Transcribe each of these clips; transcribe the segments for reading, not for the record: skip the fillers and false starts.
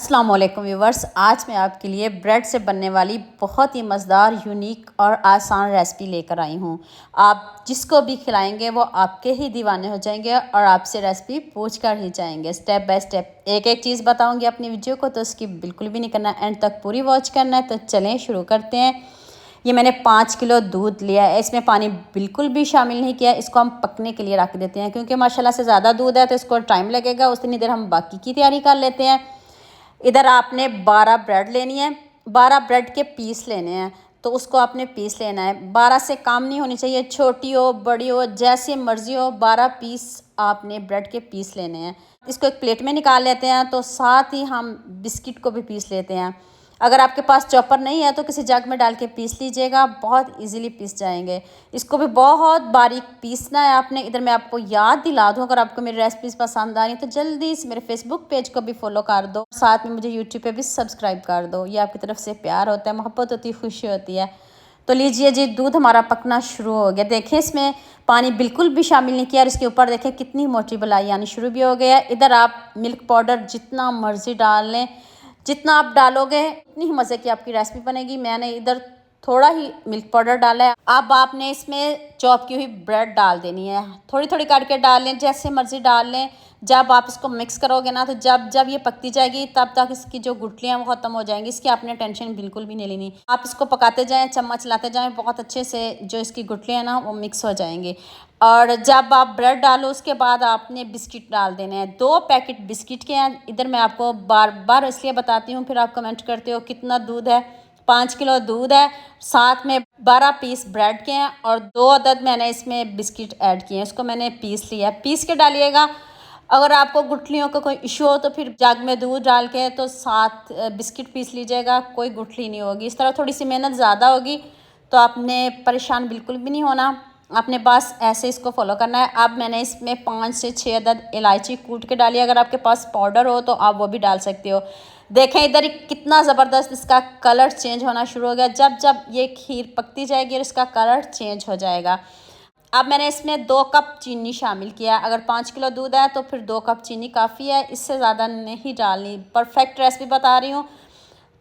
अस्सलाम वालेकुम व्यूवर्स। आज मैं आपके लिए ब्रेड से बनने वाली बहुत ही मज़ेदार, यूनिक और आसान रेसिपी लेकर आई हूँ। आप जिसको भी खिलाएंगे वो आपके ही दीवाने हो जाएंगे और आपसे रेसिपी पूछ कर ही जाएंगे। स्टेप बाय स्टेप एक एक चीज़ बताऊँगी अपनी वीडियो को, तो उसकी बिल्कुल भी नहीं करना, एंड तक पूरी वॉच करना है। तो चलें शुरू करते हैं। ये मैंने 5 किलो दूध लिया है, इसमें पानी बिल्कुल भी शामिल नहीं किया। इसको हम पकने के लिए रख देते हैं, क्योंकि माशाल्लाह से ज़्यादा दूध है तो इसको टाइम लगेगा। उतनी देर हम बाकी की तैयारी कर लेते हैं। इधर आपने 12 ब्रेड लेनी है, 12 ब्रेड के पीस लेने हैं, तो उसको आपने पीस लेना है। 12 से कम नहीं होनी चाहिए, छोटी हो बड़ी हो जैसी मर्ज़ी हो, 12 पीस आपने ब्रेड के पीस लेने हैं। इसको एक प्लेट में निकाल लेते हैं। तो साथ ही हम बिस्किट को भी पीस लेते हैं। अगर आपके पास चॉपर नहीं है तो किसी जग में डाल के पीस लीजिएगा, बहुत इजीली पीस जाएंगे। इसको भी बहुत बारीक पीसना है आपने। इधर मैं आपको याद दिला दूं, अगर आपको मेरी रेसिपीज़ पसंद आ रही हैं तो जल्दी से मेरे फेसबुक पेज को भी फॉलो कर दो, साथ में मुझे यूट्यूब पे भी सब्सक्राइब कर दो। ये आपकी तरफ से प्यार होता है, मोहब्बत होती है, खुशी होती है। तो लीजिए जी, दूध हमारा पकना शुरू हो गया। देखें इसमें पानी बिल्कुल भी शामिल नहीं किया और इसके ऊपर देखें कितनी मोटी मलाई आनी शुरू भी हो गया है। इधर आप मिल्क पाउडर जितना मर्ज़ी डाल लें, जितना आप डालोगे उतनी ही मज़े की आपकी रेसिपी बनेगी। मैंने इधर थोड़ा ही मिल्क पाउडर डाला है। अब आपने इसमें चॉप की हुई ब्रेड डाल देनी है, थोड़ी थोड़ी करके डाल लें, जैसे मर्ज़ी डाल लें। जब आप इसको मिक्स करोगे ना, तो जब जब ये पकती जाएगी तब तक इसकी जो गुठलियाँ वो ख़त्म हो जाएंगी। इसकी आपने टेंशन बिल्कुल भी नहीं लेनी। आप इसको पकाते जाएं, चम्मच चलाते जाएं, बहुत अच्छे से जो इसकी गुठलियाँ ना वो मिक्स हो जाएंगी। और जब आप ब्रेड डालो उसके बाद आपने बिस्किट डाल देने हैं। 2 पैकेट बिस्किट के हैं। इधर मैं आपको बार बार इसलिए बताती हूँ, फिर आप कमेंट करते हो कितना दूध है। 5 किलो दूध है, साथ में 12 पीस ब्रेड के हैं और 2 अदद मैंने इसमें बिस्किट ऐड किए हैं। इसको मैंने पीस लिया है, पीस के डालिएगा। अगर आपको गुठलियों का कोई इशू हो तो फिर जग में दूध डाल के तो साथ बिस्किट पीस लीजिएगा, कोई गुठली नहीं होगी। इस तरह थोड़ी सी मेहनत ज़्यादा होगी, तो आपने परेशान बिल्कुल भी नहीं होना। आपने बस ऐसे इसको फॉलो करना है। अब मैंने इसमें 5 से 6 अदद इलायची कूट के डाली। अगर आपके पास पाउडर हो तो आप वो भी डाल सकते हो। देखें इधर कितना ज़बरदस्त इसका कलर चेंज होना शुरू हो गया। जब जब ये खीर पकती जाएगी और इसका कलर चेंज हो जाएगा। अब मैंने इसमें 2 कप चीनी शामिल किया। अगर 5 किलो दूध है तो फिर 2 कप चीनी काफ़ी है, इससे ज़्यादा नहीं डालनी। परफेक्ट रेसिपी बता रही हूँ।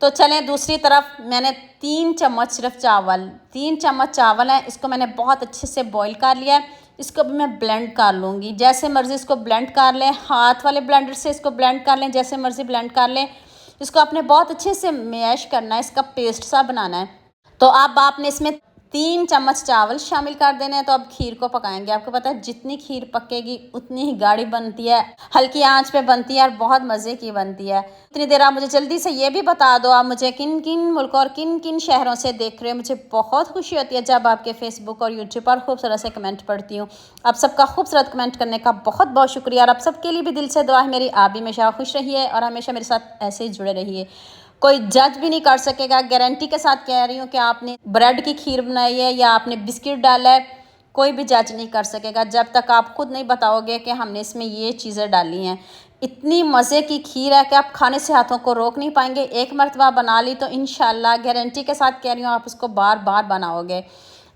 तो चलें दूसरी तरफ, मैंने 3 चम्मच सिर्फ चावल, 3 चम्मच चावल है, इसको मैंने बहुत अच्छे से बॉईल कर लिया है। इसको भी मैं ब्लेंड कर लूँगी, जैसे मर्ज़ी इसको ब्लेंड कर लें। हाथ वाले ब्लेंडर से इसको ब्लेंड कर लें, जैसे मर्ज़ी ब्लेंड कर लें। इसको आपने बहुत अच्छे से मैश करना है, इसका पेस्ट सा बनाना है। तो अब आपने इसमें 3 चम्मच चावल शामिल कर देने हैं। तो अब खीर को पकाएंगे। आपको पता है जितनी खीर पकेगी उतनी ही गाढ़ी बनती है, हल्की आंच पे बनती है और बहुत मज़े की बनती है। इतनी देर आप मुझे जल्दी से ये भी बता दो, आप मुझे किन किन मुल्कों और किन किन शहरों से देख रहे हो। मुझे बहुत खुशी होती है जब आपके फेसबुक और यूट्यूब पर खूबसूरत से कमेंट पढ़ती हूँ। आप सबका खूबसूरत कमेंट करने का बहुत बहुत शुक्रिया। और आप सबके लिए भी दिल से दुआ है मेरी, आप भी हमेशा खुश रहिए और हमेशा मेरे साथ ऐसे ही जुड़े रहिए। कोई जज भी नहीं कर सकेगा, गारंटी के साथ कह रही हूँ कि आपने ब्रेड की खीर बनाई है या आपने बिस्किट डाला है, कोई भी जज नहीं कर सकेगा जब तक आप खुद नहीं बताओगे कि हमने इसमें ये चीज़ें डाली हैं। इतनी मज़े की खीर है कि आप खाने से हाथों को रोक नहीं पाएंगे। एक मरतबा बना ली तो इंशाल्लाह गारंटी के साथ कह रही हूँ आप उसको बार बार बनाओगे।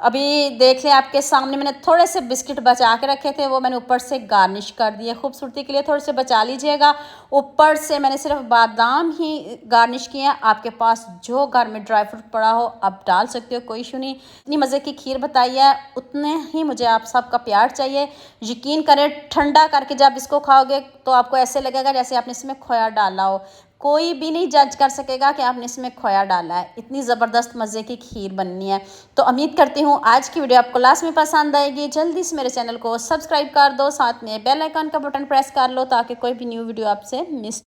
अभी देख लें आपके सामने मैंने थोड़े से बिस्किट बचा के रखे थे, वो मैंने ऊपर से गार्निश कर दिए। खूबसूरती के लिए थोड़े से बचा लीजिएगा। ऊपर से मैंने सिर्फ बादाम ही गार्निश किए हैं। आपके पास जो घर में ड्राई फ्रूट पड़ा हो आप डाल सकते हो, कोई इशू नहीं। इतनी मज़े की खीर बताई है, उतने ही मुझे आप सबका प्यार चाहिए। यकीन करें ठंडा करके जब इसको खाओगे तो आपको ऐसे लगेगा जैसे आपने इसमें खोया डाला हो। कोई भी नहीं जज कर सकेगा कि आपने इसमें खोया डाला है। इतनी ज़बरदस्त मज़े की खीर बननी है। तो उम्मीद करती हूँ आज की वीडियो आपको लास्ट में पसंद आएगी। जल्दी से मेरे चैनल को सब्सक्राइब कर दो, साथ में बेल आइकन का बटन प्रेस कर लो ताकि कोई भी न्यू वीडियो आपसे मिस